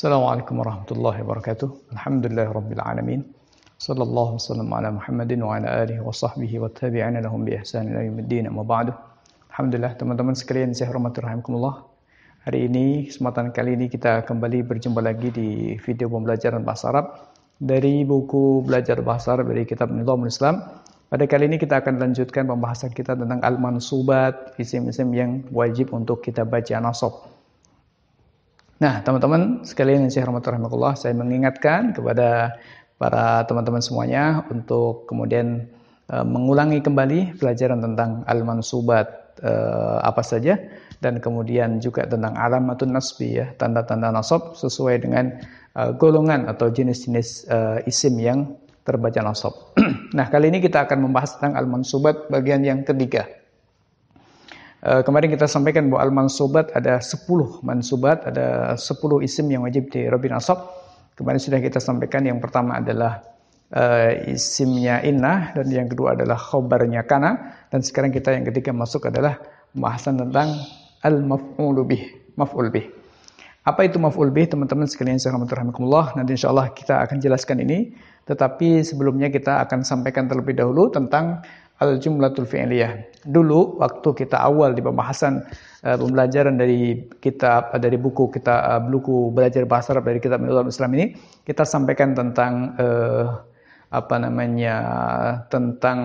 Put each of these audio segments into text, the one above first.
Assalamualaikum warahmatullahi wabarakatuh. Alhamdulillahirabbil alamin. Sallallahu wasallam ala Muhammadin wa ala alihi wa sahbihi wa tabi'ina lahum bi ihsan ila yaumiddin. Amma ba'du. Alhamdulillah teman-teman sekalian saya hormati rahimakumullah. Hari ini kesempatan kali ini kita kembali berjumpa lagi di video pembelajaran bahasa Arab dari buku belajar bahasa Arab dari kitab Nizamul Islam. Pada kali ini kita akan lanjutkan pembahasan kita tentang al-mansubat, isim-isim yang wajib untuk kita baca nasab. Nah, teman-teman sekalian yang saya hormati rahimakumullah, saya mengingatkan kepada para teman-teman semuanya untuk kemudian mengulangi kembali pelajaran tentang al-mansubat apa saja, dan kemudian juga tentang alamatun nasbi, ya, tanda-tanda nasab sesuai dengan golongan atau jenis-jenis isim yang terbaca nasab. Nah, kali ini kita akan membahas tentang al-mansubat bagian yang ketiga. Kemarin kita sampaikan bahwa al-mansubat ada 10 mansubat, ada 10 isim yang wajib dirabi nasab. Kemarin sudah kita sampaikan yang pertama adalah isimnya inna, dan yang kedua adalah khobarnya kana, dan sekarang kita yang ketiga masuk adalah pembahasan tentang al-maf'ul bih, maf'ul bih. Apa itu maf'ul bih, teman-teman sekalian saya rahmatullah. Nanti insyaallah kita akan jelaskan ini, tetapi sebelumnya kita akan sampaikan terlebih dahulu tentang al-jumlatul fi'liyah. Dulu waktu kita awal di pembahasan pembelajaran dari kitab dari buku kita buku belajar bahasa Arab dari kitab Nizamul Islam ini, kita sampaikan tentang tentang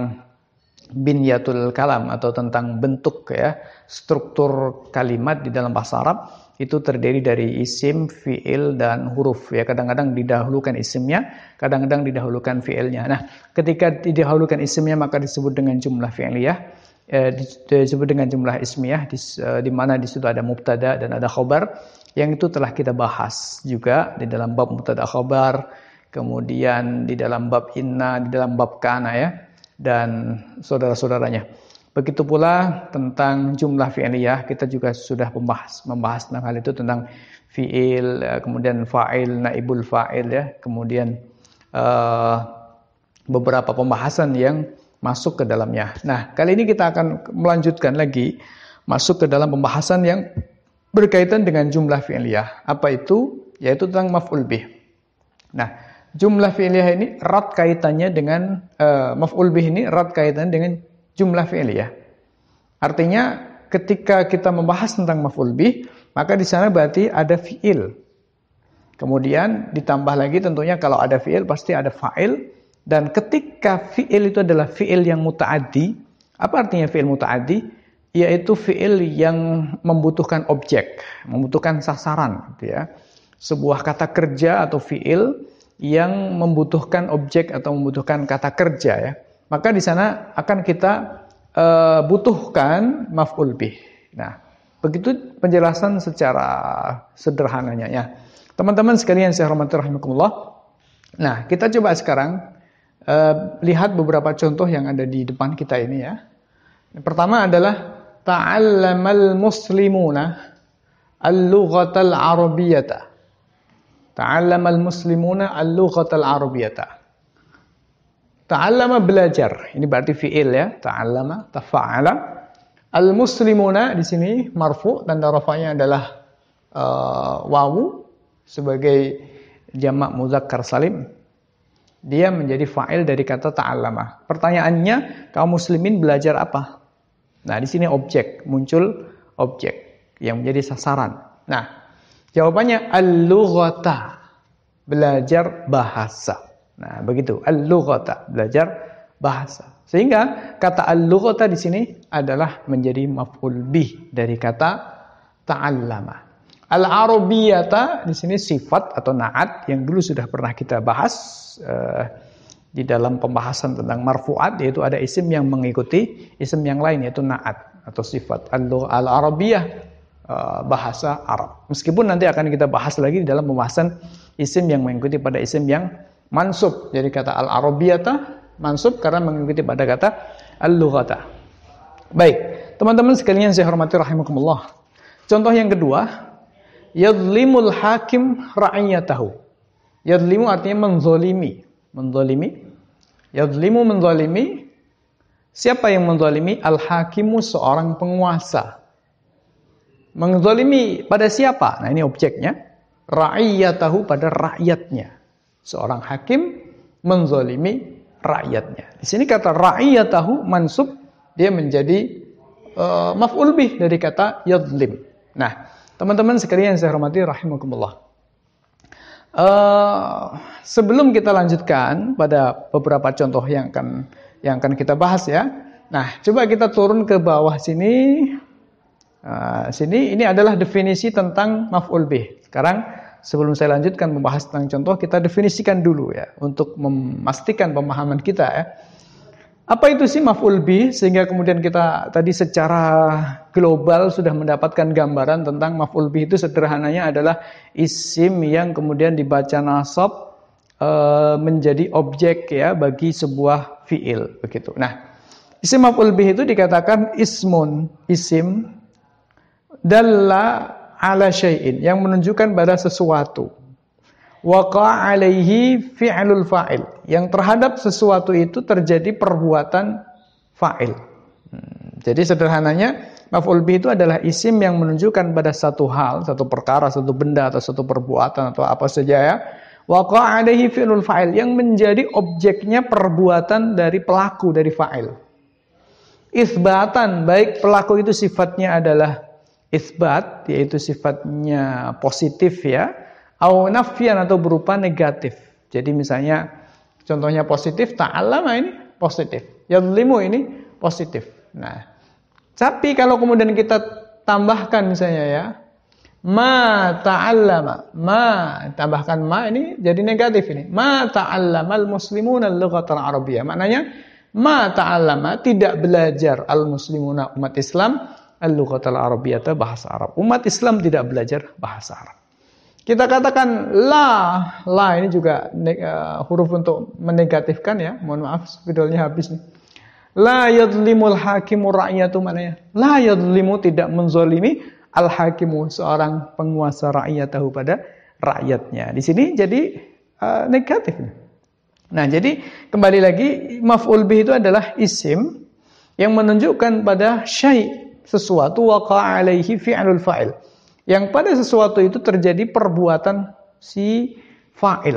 binyatul kalam atau tentang bentuk, ya, struktur kalimat di dalam bahasa Arab. Itu terdiri dari isim, fi'il, dan huruf. Ya, kadang-kadang didahulukan isimnya, kadang-kadang didahulukan fi'ilnya. Nah, ketika didahulukan isimnya maka disebut dengan jumlah fi'liyah, disebut dengan jumlah ismiyah, di mana di situ ada mubtada dan ada khobar, yang itu telah kita bahas juga di dalam bab mubtada khobar, kemudian di dalam bab inna, di dalam bab kana, ya, dan saudara-saudaranya. Begitu pula tentang jumlah fi'liyah, kita juga sudah membahas tentang hal itu, tentang fi'il, kemudian fa'il, naibul fa'il, ya, kemudian beberapa pembahasan yang masuk ke dalamnya. Nah, kali ini kita akan melanjutkan lagi masuk ke dalam pembahasan yang berkaitan dengan jumlah fi'liyah. Apa itu? Yaitu tentang maf'ul bih. Nah, jumlah fi'liyah ini erat kaitannya dengan maf'ul bih ini erat kaitannya dengan jumlah fi'liyah. Artinya ketika kita membahas tentang maf'ul bih, maka di sana berarti ada fi'il. Kemudian ditambah lagi tentunya kalau ada fi'il pasti ada fa'il, dan ketika fi'il itu adalah fi'il yang muta'addi. Apa artinya fi'il muta'addi? Yaitu fi'il yang membutuhkan objek, membutuhkan sasaran, gitu, ya. Sebuah kata kerja atau fi'il yang membutuhkan objek atau membutuhkan kata kerja, ya. Maka di sana akan kita butuhkan maf'ul bih. Nah, begitu penjelasan secara sederhananya, ya. Teman-teman sekalian saya hormati rahimakumullah. Nah, kita coba sekarang lihat beberapa contoh yang ada di depan kita ini, ya. Yang pertama adalah ta'allamal muslimuna al-lughatal arabiyyata. Ta'allamal muslimuna al-lughatal arabiyyata. Ta'allama belajar, ini berarti fi'il, ya. Ta'allama, tafa'ala. Al-muslimuna di sini marfu, tanda rafa'nya adalah wawu sebagai jamak muzakkar salim. Dia menjadi fa'il dari kata ta'allama. Pertanyaannya, kaum muslimin belajar apa? Nah, di sini objek, muncul objek yang menjadi sasaran. Nah, jawabannya al-lughata, belajar bahasa. Nah, begitu, al-lughata, belajar bahasa. Sehingga kata al-lughata di sini adalah menjadi maf'ul bih dari kata ta'allama. Al-arabiyyata di sini sifat atau na'at yang dulu sudah pernah kita bahas di dalam pembahasan tentang marfu'at, yaitu ada isim yang mengikuti isim yang lain, yaitu na'at atau sifat. Al-arabiyyah bahasa Arab. Meskipun nanti akan kita bahas lagi di dalam pembahasan isim yang mengikuti pada isim yang mansub. Jadi kata al-arabiyyata mansub karena mengikuti pada kata al-lughata. Baik, teman-teman sekalian saya hormati rahimakumullah. Contoh yang kedua, yadlimul hakim ra'iyatahu. Yadlimu artinya menzalimi. Menzalimi. Yadlimu menzalimi. Siapa yang menzalimi? Al-hakimu seorang penguasa. Menzalimi pada siapa? Nah, ini objeknya. ra'iyatahu, pada rakyatnya. Seorang hakim menzalimi rakyatnya. Di sini kata ra'iyatahu mansub, dia menjadi maf'ul bih dari kata yadlim. Nah, teman-teman sekalian saya hormati rahimakumullah. Sebelum kita lanjutkan pada beberapa contoh yang akan kita bahas ya. Nah, coba kita turun ke bawah sini. Sini ini adalah definisi tentang maf'ul bih. Sekarang sebelum saya lanjutkan membahas tentang contoh, kita definisikan dulu ya untuk memastikan pemahaman kita ya. Apa itu sih maf'ul bih, sehingga kemudian kita tadi secara global sudah mendapatkan gambaran tentang maf'ul bih itu sederhananya adalah isim yang kemudian dibaca nasab menjadi objek ya bagi sebuah fiil begitu. Nah, isim maf'ul bih itu dikatakan ismun, isim dalla ala syai'in, yang menunjukkan pada sesuatu. Waqa'a alaihi fi'lul fa'il, yang terhadap sesuatu itu terjadi perbuatan fa'il. Jadi sederhananya maf'ul bih itu adalah isim yang menunjukkan pada satu hal, satu perkara, satu benda atau satu perbuatan atau apa saja ya. Waqa'a alaihi fi'lul fa'il, yang menjadi objeknya perbuatan dari pelaku, dari fa'il. Itsbatan, baik pelaku itu sifatnya adalah itsbat, yaitu sifatnya positif ya, au nafyan, atau berupa negatif. Jadi misalnya contohnya positif, ta'allama ini positif, yadlimu ini positif. Nah, tapi kalau kemudian kita tambahkan misalnya ya, ma ta'allama, ma tambahkan ma, ini jadi negatif ini. Ma ta'allamal muslimuna al-lughatal arabiyyah. Maknanya ma ta'allama, tidak belajar al-muslimuna, umat Islam, al-lughatal arabiyyah, bahasa Arab. Umat Islam tidak belajar bahasa Arab. Kita katakan la ini juga huruf untuk menegatifkan ya. Mohon maaf, spidolnya habis nih. La yadlimul hakimu ra'iyatu, maknanya la yadlimu, tidak menzalimi al-hakimu, seorang penguasa, ra'iyatahu, pada rakyatnya. Di sini jadi negatif. Nah, jadi kembali lagi maf'ul bih itu adalah isim yang menunjukkan pada syai', sesuatu, waqa'a alaihi fi'lul fa'il, yang pada sesuatu itu terjadi perbuatan si fa'il.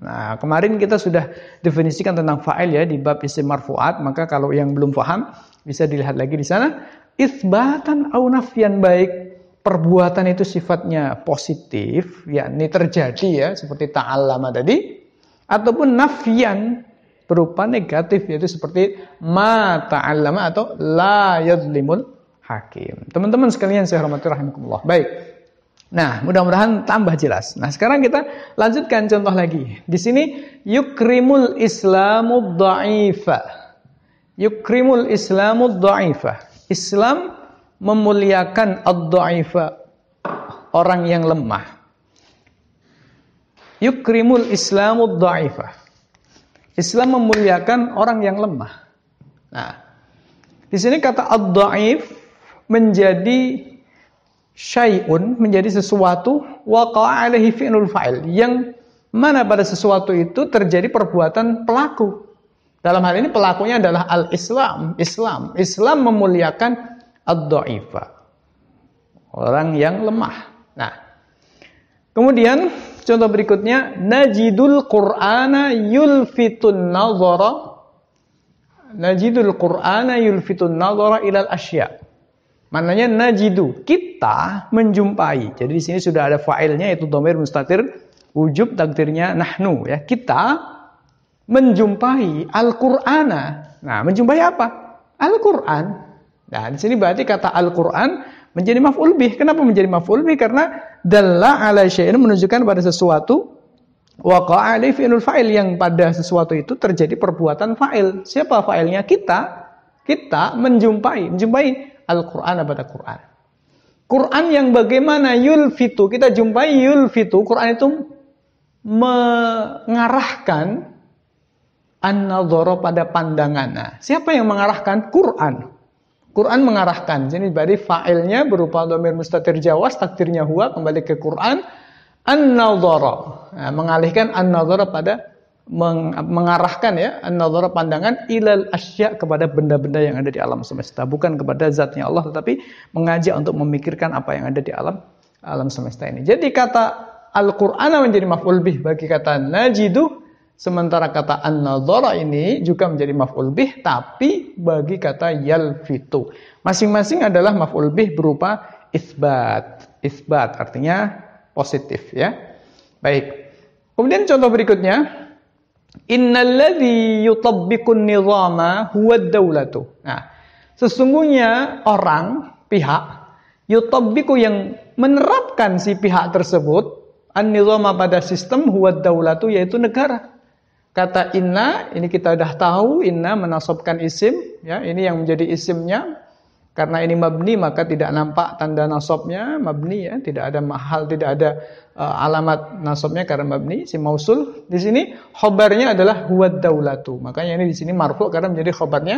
Nah, kemarin kita sudah definisikan tentang fa'il ya di bab isim marfu'at, maka kalau yang belum paham bisa dilihat lagi di sana. Itsbatan au nafyan, baik perbuatan itu sifatnya positif, yakni terjadi ya seperti ta'allama tadi, ataupun nafyan berupa negatif, yaitu seperti ma ta'allama atau la yadlimul hakim. Teman-teman sekalian saya hormati rahimakumullah. Baik. Nah, mudah-mudahan tambah jelas. Nah, sekarang kita lanjutkan contoh lagi. Di sini yukrimul islamud dha'ifa. Yukrimul islamud dha'ifa. Islam memuliakan ad-dha'ifa, orang yang lemah. Yukrimul islamud dha'ifa. Islam memuliakan orang yang lemah. Nah, di sini kata ad-dha'if menjadi syai'un, menjadi sesuatu, waqa'a alaihi fi'lul fa'il, yang mana pada sesuatu itu terjadi perbuatan pelaku. Dalam hal ini pelakunya adalah al-Islam. Islam memuliakan ad-dha'ifa, orang yang lemah. Nah, kemudian contoh berikutnya, najidul qur'ana yulfitun nazara. Najidul qur'ana yulfitun nazara ilal asya'. Maknanya najidu, kita menjumpai. Jadi di sini sudah ada fa'ilnya, yaitu dhamir mustatir wujub, takdirnya nahnu ya. Kita menjumpai Al-Qur'ana. Nah, menjumpai apa? Al-Qur'an. Nah, di sini berarti kata Al-Qur'an menjadi maf'ul bih. Kenapa menjadi maf'ul bih? Karena dalla ala syai'in, menunjukkan pada sesuatu, waqa'a alaihi fi'lul fa'il, yang pada sesuatu itu terjadi perbuatan fa'il. Siapa fa'ilnya? Kita menjumpai Al-Qur'an pada Qur'an. Qur'an yang bagaimana? Yulfitu, kita jumpai yulfitu. Qur'an itu mengarahkan an-nadhara, pada pandangan. Nah, siapa yang mengarahkan? Qur'an. Qur'an mengarahkan. Jadi berarti fa'ilnya berupa dhamir mustatir jawaz, takdirnya huwa, kembali ke Qur'an. An-nadhara. Nah, mengalihkan an-nadhara pada mengarahkan ya, an-nadhara, pandangan, ilal asya, kepada benda-benda yang ada di alam semesta, bukan kepada zatnya Allah, tetapi mengajak untuk memikirkan apa yang ada di alam semesta ini. Jadi kata Al-Qur'ana menjadi maf'ul bih bagi kata najidu, sementara kata an-nadhara ini juga menjadi maf'ul bih tapi bagi kata yalfitu. Masing-masing adalah maf'ul bih berupa isbat. Isbat artinya positif ya. Baik. Kemudian contoh berikutnya, innalladzi yutabbiqun nizama huwa ad-daulatu. Nah, sesungguhnya orang, pihak yutabbiqu yang menerapkan si pihak tersebut an-nizama pada sistem huwa ad-daulatu yaitu negara. Kata inna, ini kita sudah tahu, inna menasabkan isim, ya, ini yang menjadi isimnya. Karena ini mabni, maka tidak nampak tanda nasabnya, mabni ya, tidak ada mahal, tidak ada alamat nasabnya karena mabni, si mausul. Di sini khobarnya adalah huwad daulatu. Makanya ini di sini marfu karena menjadi khobarnya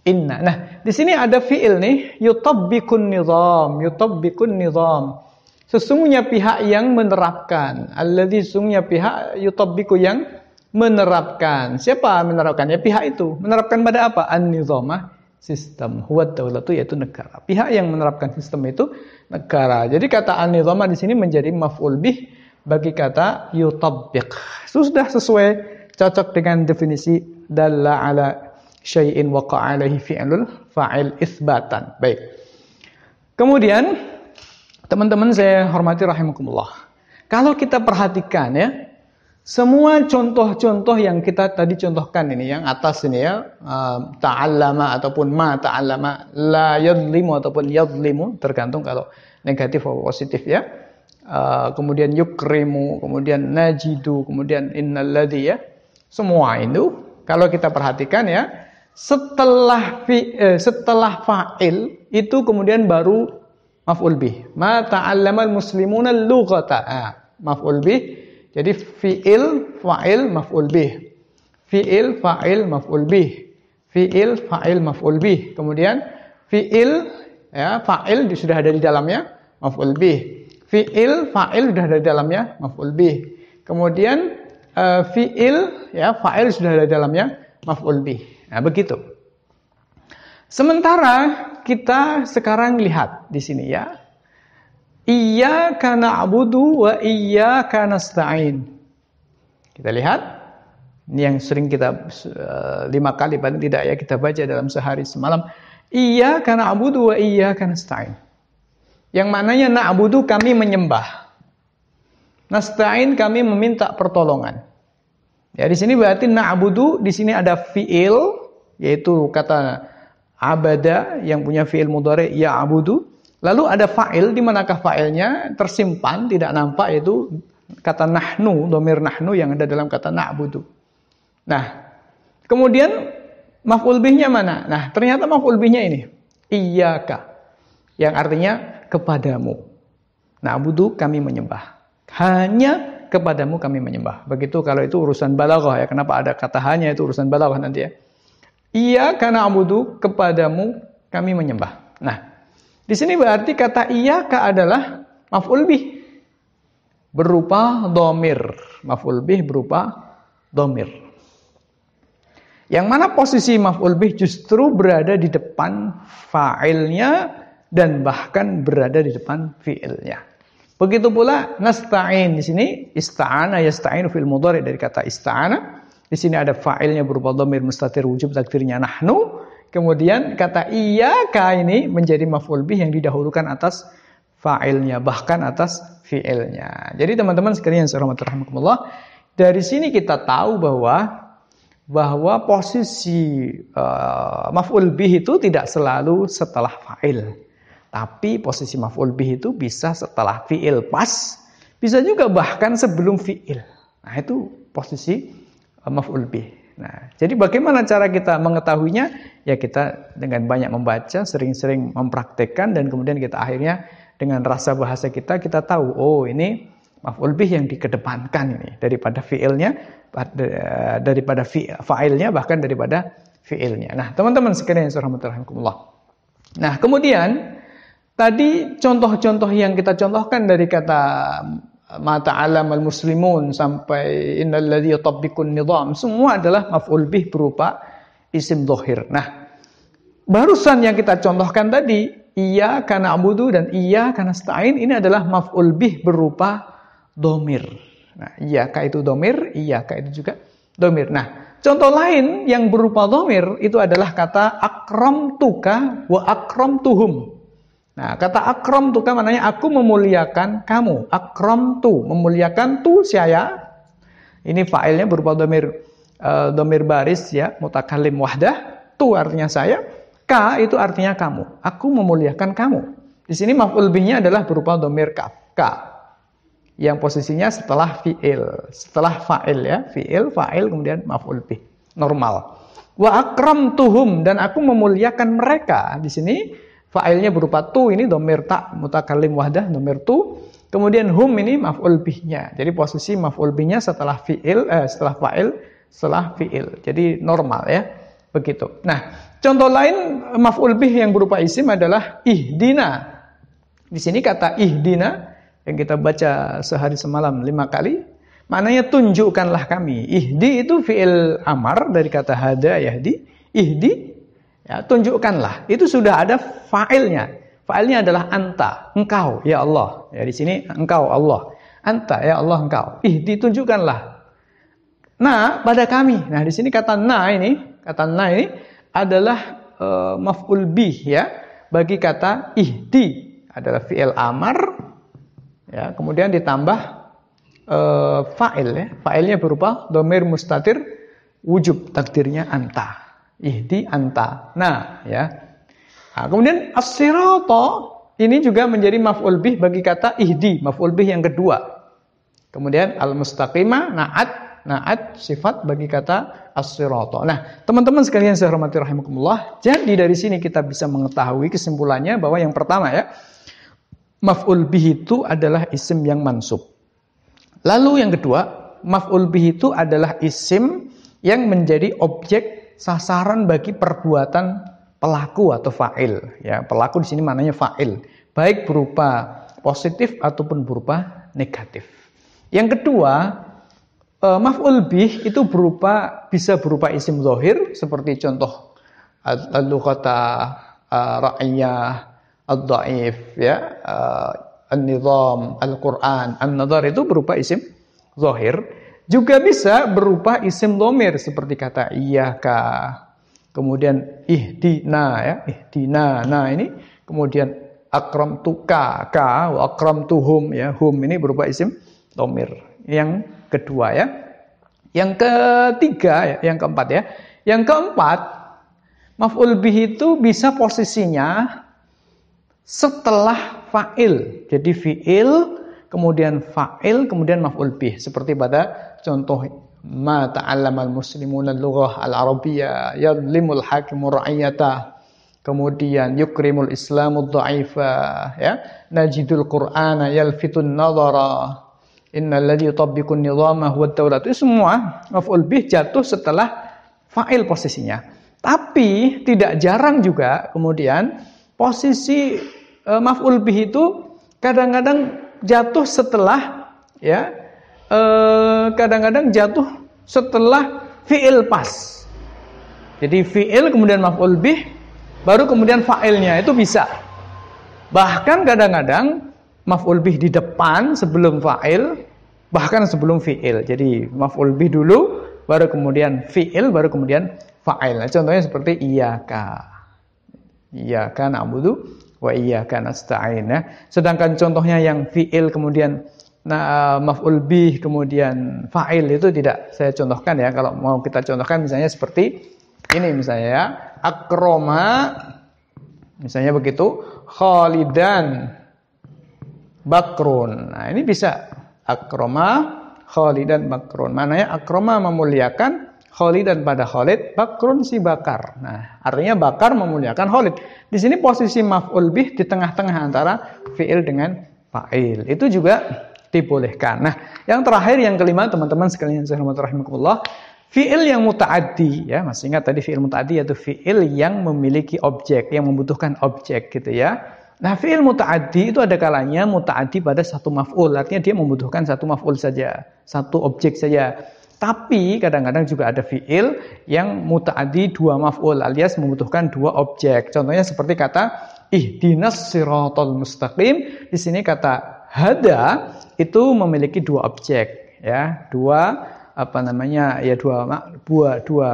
inna. Nah, di sini ada fiil nih, yutabbiqun nizam, yutabbiqun nizam. Sesungguhnya pihak yang menerapkan, alladzi sesungguhnya pihak yutabbiqu yang menerapkan. Siapa menerapkan? Ya pihak itu. Menerapkan pada apa? An-nizamah, sistem. Huwad daulatu yaitu negara. Pihak yang menerapkan sistem itu negara. Jadi kata an-nizamah di sini menjadi maf'ul bih bagi kata yutabbiq. Sudah sesuai, cocok dengan definisi dalla ala syai'in waqa'a alaihi fi'lul fa'il itsbatan. Baik. Kemudian teman-teman saya hormati rahimakumullah. Kalau kita perhatikan ya, semua contoh-contoh yang kita tadi contohkan ini, yang atas ini ya, ta'allama ataupun ma ta'allama, la yadlimu ataupun yadlimu, tergantung kalau negatif atau positif ya. Kemudian yukrimu, kemudian najidu, kemudian innalladzi ya. Semua itu kalau kita perhatikan ya, setelah fa'il itu kemudian baru maf'ul bih. Ma ta'allamal muslimuna al-lughata. Maf'ul bih. Jadi fi'il, fa'il, maf'ul bih. Fi'il, fa'il, maf'ul bih. Fi'il, fa'il, maf'ul bih. Kemudian fi'il, ya, fa'il sudah ada di dalamnya, maf'ul bih. Fi'il, fa'il sudah ada di dalamnya, maf'ul bih. Kemudian fi'il, ya, fa'il sudah ada di dalamnya, maf'ul bih. Nah, begitu. Sementara kita sekarang lihat di sini ya. Iyyaka na'budu wa iyyaka nasta'in. Kita lihat, ini yang sering kita 5 kali paling tidak ya kita baca dalam sehari semalam. Iyyaka na'budu wa iyyaka nasta'in. Yang mananya na'budu kami menyembah. Nasta'in kami meminta pertolongan. Ya di sini berarti na'budu, di sini ada fi'il yaitu kata abada yang punya fi'il mudhari ya'budu. Lalu ada fa'il, di manakah fa'ilnya tersimpan, tidak nampak, yaitu kata nahnu, dhamir nahnu yang ada dalam kata na'budu. Nah, kemudian maf'ul bihnya mana? Nah, ternyata maf'ul bihnya ini, iyyaka, yang artinya kepadamu. Na'budu kami menyembah. Hanya kepadamu kami menyembah. Begitu kalau itu urusan balaghah ya. Kenapa ada kata hanya, itu urusan balaghah nanti ya. Iyyaka na'budu, kepadamu kami menyembah. Nah, di sini berarti kata iyyaka adalah maf'ul bih berupa dhamir. Maf'ul bih berupa dhamir. Yang mana posisi maf'ul bih justru berada di depan fa'ilnya dan bahkan berada di depan fi'ilnya. Begitu pula nasta'in di sini ista'ana yasta'inu fil mudhari dari kata ista'ana. Di sini ada fa'ilnya berupa dhamir mustatir wujub takdirnya nahnu. Kemudian kata iyyaka ini menjadi maf'ul bih yang didahulukan atas fa'ilnya, bahkan atas fi'ilnya. Jadi teman-teman sekalian rahimakumullah, dari sini kita tahu bahwa posisi maf'ul bih itu tidak selalu setelah fa'il. Tapi posisi maf'ul bih itu bisa setelah fi'il pas, bisa juga bahkan sebelum fi'il. Nah, itu posisi maf'ul bih. Nah, jadi bagaimana cara kita mengetahuinya? Ya kita dengan banyak membaca, sering-sering mempraktekkan, dan kemudian kita akhirnya dengan rasa bahasa kita tahu, oh ini maf'ul bih yang dikedepankan ini daripada fi'ilnya, daripada fa'ilnya, bahkan daripada fi'ilnya. Nah, teman-teman sekalian rahimakumullah. Nah, kemudian tadi contoh-contoh yang kita contohkan dari kata ma ta'allamal muslimun sampai innalladzi yutabbiqun nizam, semua adalah maf'ul bih berupa isim dhahir. Nah, barusan yang kita contohkan tadi iyyaka na'budu dan iyyaka nasta'in, ini adalah maf'ul bih berupa domir. Nah, iyyaka itu domir, iyyaka itu juga domir. Nah, contoh lain yang berupa domir itu adalah kata akramtuka wa akramtuhum. Nah, kata akramtuka maknanya aku memuliakan kamu. Akramtu, memuliakan tu saya. Ini fa'ilnya berupa domir baris ya, mutakallim wahdah. Tu artinya saya, ka itu artinya kamu. Aku memuliakan kamu. Di sini maf'ul bihnya adalah berupa domir kaf, ka. Yang posisinya setelah fi'il, setelah fa'il ya, fi'il, fa'il, kemudian maf'ul bih, normal. Wa akramtuhum, dan aku memuliakan mereka. Di sini fa'ilnya berupa tu, ini domir tak, mutakallim wahdah, domir tu. Kemudian hum ini maf'ul bihnya. Jadi posisi maf'ul bihnya setelah fi'il, setelah fa'il, setelah fi'il. Jadi normal ya, begitu. Nah, contoh lain maf'ul bih yang berupa isim adalah ihdina. Di sini kata ihdina yang kita baca sehari semalam 5 kali, maknanya tunjukkanlah kami. Ihdi itu fi'il amar dari kata hada yahdi. Ihdi, ya, tunjukkanlah. Itu sudah ada fa'ilnya. Fa'ilnya adalah anta, engkau ya Allah. Ya, di sini engkau Allah. Anta ya Allah engkau. Ihdi, tunjukkanlah. Nah, pada kami. Nah, di sini kata na ini adalah maf'ul bih ya, bagi kata ihdi adalah fi'il amar. Ya, kemudian ditambah fa'il ya. Fa'ilnya berupa dhamir mustatir wujub, takdirnya anta. Ihdi anta. Nah, ya. Nah, kemudian as-sirata ini juga menjadi maf'ul bih bagi kata ihdi, maf'ul bih yang kedua. Kemudian al-mustaqimah na'at sifat bagi kata as-sirata. Nah, teman-teman sekalian saya hormati rahimakumullah, jadi dari sini kita bisa mengetahui kesimpulannya bahwa yang pertama ya, maf'ul bih itu adalah isim yang mansub. Lalu yang kedua, maf'ul bih itu adalah isim yang menjadi objek sasaran bagi perbuatan pelaku atau fa'il. Ya, pelaku di sini maknanya fa'il, baik berupa positif ataupun berupa negatif. Yang kedua, maf'ul bih itu bisa berupa isim zahir seperti contoh al-lughata ra'iyah, ad-dhaif ya, an-nizam, al-Qur'an, an-nadhar itu berupa isim zahir, juga bisa berupa isim dhamir seperti kata iyyaka, kemudian ihdina ya, ihdina. Nah, ini kemudian akramtuka ka wa akramtuhum ya, hum ini berupa isim dhamir. Yang kedua ya. Yang ketiga ya, yang keempat ya. Yang keempat, maf'ul bih itu bisa posisinya setelah fa'il. Jadi fi'il, kemudian fa'il, kemudian maf'ul bih. Seperti pada contoh ma ta'allamal muslimuna al-lughah al-arabiyyah yadlimul hakimu ra'iyatah. Kemudian yukrimul islamud dha'ifa ya. Najidul qur'ana yalfitun nadhara. Innal ladzi yutabbiqun nizama huwa ad-daulah. Itu semua maf'ul bih jatuh setelah fa'il posisinya. Tapi tidak jarang juga kemudian posisi maf'ul bih itu kadang-kadang jatuh setelah ya, kadang-kadang jatuh setelah fi'il pas. Jadi fi'il kemudian maf'ul bih baru kemudian fa'ilnya, itu bisa. Bahkan kadang-kadang maf'ul bih di depan sebelum fa'il, bahkan sebelum fi'il. Jadi maf'ul bih dulu baru kemudian fi'il baru kemudian fa'il. Nah, contohnya seperti iyyaka. Iyyaka na'budu wa iyyaka nasta'in ya. Sedangkan contohnya yang fi'il kemudian maf'ul bih kemudian fa'il itu tidak saya contohkan ya. Kalau mau kita contohkan misalnya seperti ini misalnya ya, akroma misalnya begitu, khalidan bakrun. Nah, ini bisa akroma khalidan bakrun. Maknanya akroma memuliakan, khalidan pada Khalid, bakrun si bakar. Nah, artinya bakar memuliakan Khalid. Di sini posisi maf'ul bih di tengah-tengah antara fi'il dengan fa'il. Itu juga dibolehkan. Nah, yang terakhir yang kelima teman-teman sekalian saya hormati rahimakumullah, fi'il yang muta'addi ya. Masih ingat tadi fi'il muta'addi yaitu fi'il yang memiliki objek, yang membutuhkan objek gitu ya. Nah, fi'il muta'addi itu ada kalanya muta'addi pada satu maf'ul. Artinya dia membutuhkan satu maf'ul saja, satu objek saja. Tapi kadang-kadang juga ada fi'il yang muta'addi dua maf'ul alias membutuhkan dua objek. Contohnya seperti kata ihdinas siratal mustaqim. Di sini kata Hada itu memiliki dua objek, ya, dua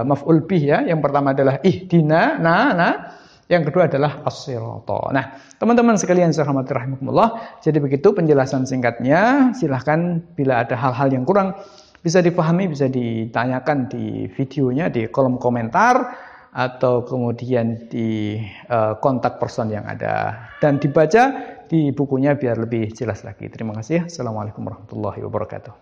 maf'ul bih, ya. Yang pertama adalah ihdina, yang kedua adalah as-sirata. Nah, teman-teman sekalian saya hormati rahimakumullah, jadi begitu penjelasan singkatnya. Silahkan bila ada hal-hal yang kurang bisa dipahami, bisa ditanyakan di videonya di kolom komentar atau kemudian di kontak person yang ada dan dibaca di bukunya biar lebih jelas lagi. Terima kasih. Assalamualaikum warahmatullahi wabarakatuh.